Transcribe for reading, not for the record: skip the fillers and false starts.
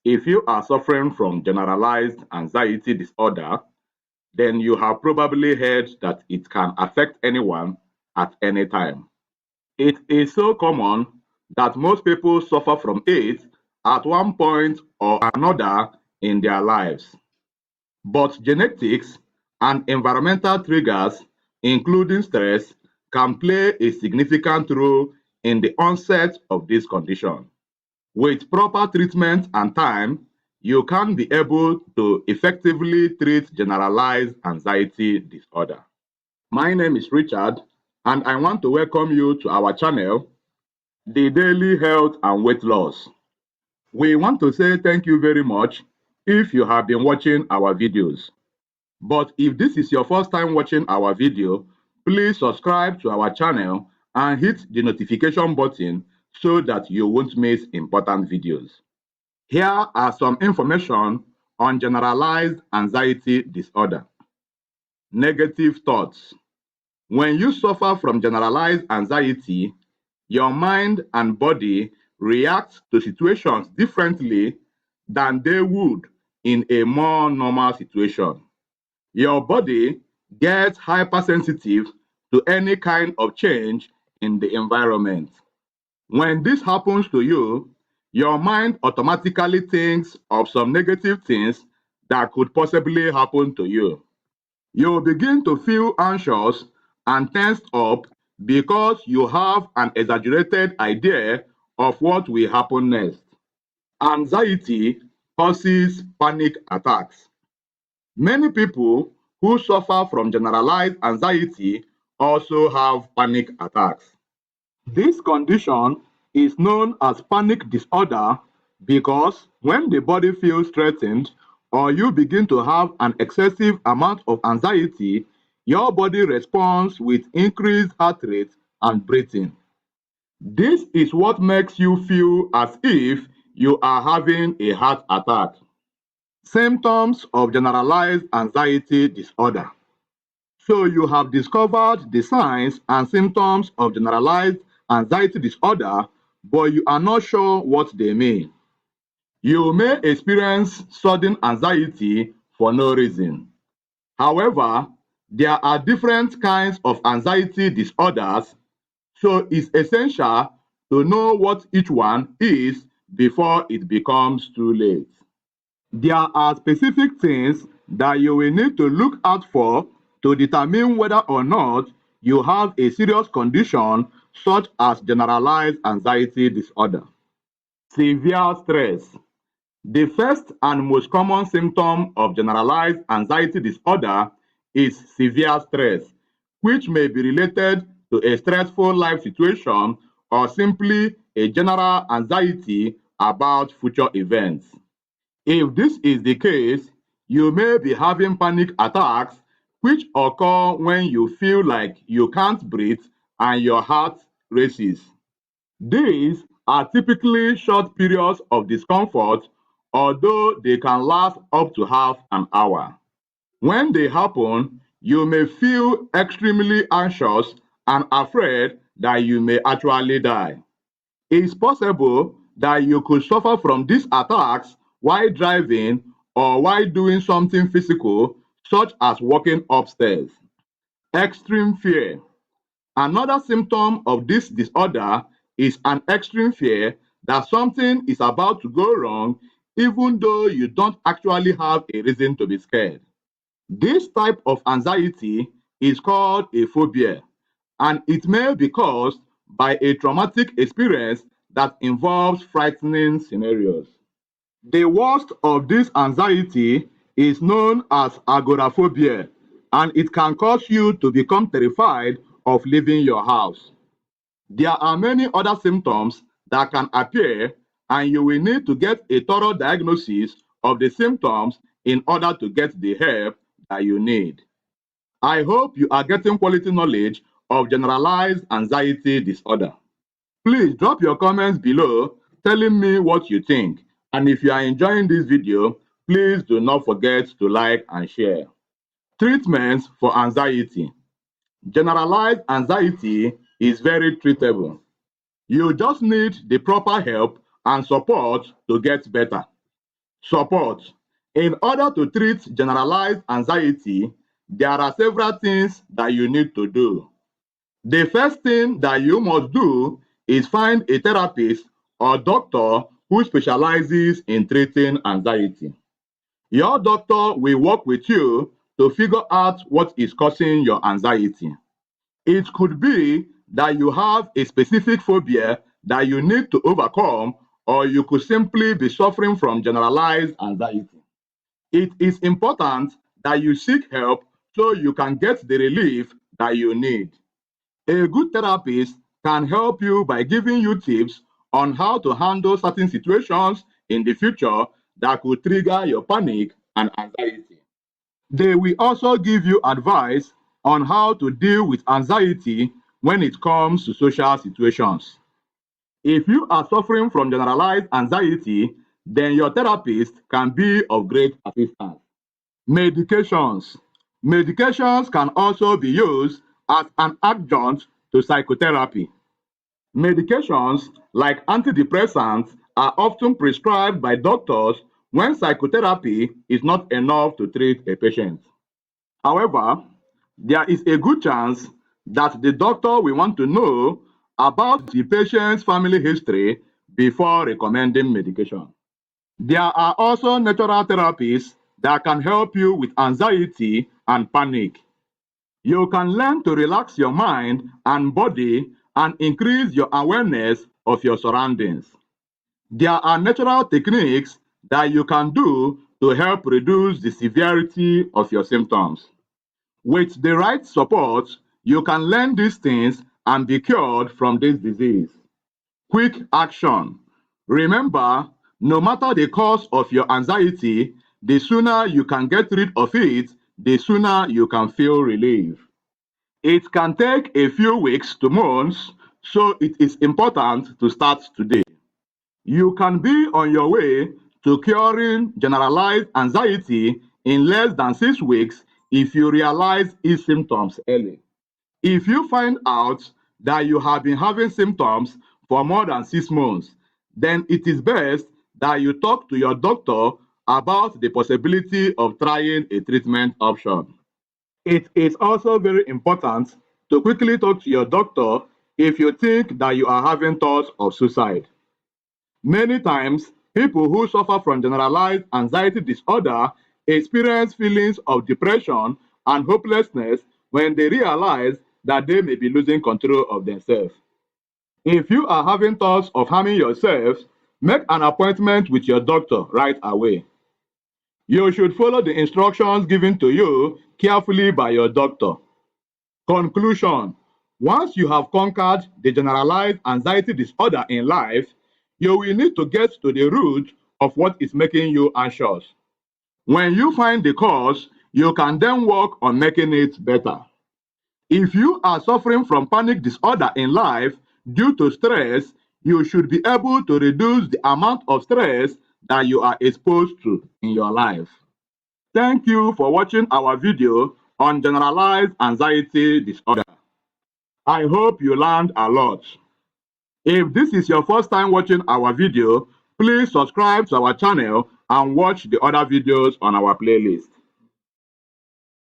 If you are suffering from generalized anxiety disorder, then you have probably heard that it can affect anyone at any time. It is so common that most people suffer from it at one point or another in their lives. But genetics and environmental triggers, including stress, can play a significant role in the onset of this condition. With proper treatment and time, you can be able to effectively treat generalized anxiety disorder. My name is Richard, and I want to welcome you to our channel, The Daily Health and Weight Loss. We want to say thank you very much if you have been watching our videos. But if this is your first time watching our video, please subscribe to our channel and hit the notification button so that you won't miss important videos. Here are some information on generalized anxiety disorder. Negative thoughts. When you suffer from generalized anxiety, your mind and body react to situations differently than they would in a more normal situation. Your body gets hypersensitive to any kind of change in the environment. When this happens to you, your mind automatically thinks of some negative things that could possibly happen to you. You begin to feel anxious and tensed up because you have an exaggerated idea of what will happen next. Anxiety causes panic attacks. Many people who suffer from generalized anxiety also have panic attacks. This condition is known as panic disorder because when the body feels threatened or you begin to have an excessive amount of anxiety, your body responds with increased heart rate and breathing. This is what makes you feel as if you are having a heart attack. Symptoms of generalized anxiety disorder. So you have discovered the signs and symptoms of generalized anxiety disorder, but you are not sure what they mean. You may experience sudden anxiety for no reason. However, there are different kinds of anxiety disorders, so it's essential to know what each one is before it becomes too late. There are specific things that you will need to look out for to determine whether or not you have a serious condition such as generalized anxiety disorder. Severe stress. The first and most common symptom of generalized anxiety disorder is severe stress, which may be related to a stressful life situation or simply a general anxiety about future events. If this is the case, you may be having panic attacks, which occur when you feel like you can't breathe and your heart races. These are typically short periods of discomfort, although they can last up to half an hour. When they happen, you may feel extremely anxious and afraid that you may actually die. It's possible that you could suffer from these attacks while driving or while doing something physical, such as walking upstairs. Extreme fear. Another symptom of this disorder is an extreme fear that something is about to go wrong, even though you don't actually have a reason to be scared. This type of anxiety is called a phobia, and it may be caused by a traumatic experience that involves frightening scenarios. The worst of this anxiety is known as agoraphobia, and it can cause you to become terrified of leaving your house. There are many other symptoms that can appear, and you will need to get a thorough diagnosis of the symptoms in order to get the help that you need. I hope you are getting quality knowledge of generalized anxiety disorder. Please drop your comments below telling me what you think. And if you are enjoying this video, please do not forget to like and share. Treatments for anxiety. Generalized anxiety is very treatable. You just need the proper help and support to get better. Support. In order to treat generalized anxiety, there are several things that you need to do. The first thing that you must do is find a therapist or doctor who specializes in treating anxiety. Your doctor will work with you to figure out what is causing your anxiety. It could be that you have a specific phobia that you need to overcome, or you could simply be suffering from generalized anxiety. It is important that you seek help so you can get the relief that you need. A good therapist can help you by giving you tips on how to handle certain situations in the future that could trigger your panic and anxiety. They will also give you advice on how to deal with anxiety when it comes to social situations. If you are suffering from generalized anxiety, then your therapist can be of great assistance. Medications. Medications can also be used as an adjunct to psychotherapy. Medications like antidepressants are often prescribed by doctors when psychotherapy is not enough to treat a patient. However, there is a good chance that the doctor will want to know about the patient's family history before recommending medication. There are also natural therapies that can help you with anxiety and panic. You can learn to relax your mind and body and increase your awareness of your surroundings. There are natural techniques that you can do to help reduce the severity of your symptoms. With the right support, you can learn these things and be cured from this disease. Quick action. Remember, no matter the cause of your anxiety, the sooner you can get rid of it, the sooner you can feel relief. It can take a few weeks to months, so it is important to start today. You can be on your way to curing generalized anxiety in less than 6 weeks if you realize its symptoms early. If you find out that you have been having symptoms for more than 6 months, then it is best that you talk to your doctor about the possibility of trying a treatment option. It is also very important to quickly talk to your doctor if you think that you are having thoughts of suicide. Many times, people who suffer from generalized anxiety disorder experience feelings of depression and hopelessness when they realize that they may be losing control of themselves. If you are having thoughts of harming yourself, make an appointment with your doctor right away. You should follow the instructions given to you carefully by your doctor. Conclusion. Once you have conquered the generalized anxiety disorder in life, you will need to get to the root of what is making you anxious. When you find the cause, you can then work on making it better. If you are suffering from panic disorder in life due to stress, you should be able to reduce the amount of stress that you are exposed to in your life. Thank you for watching our video on generalized anxiety disorder. I hope you learned a lot. If this is your first time watching our video, please subscribe to our channel and watch the other videos on our playlist.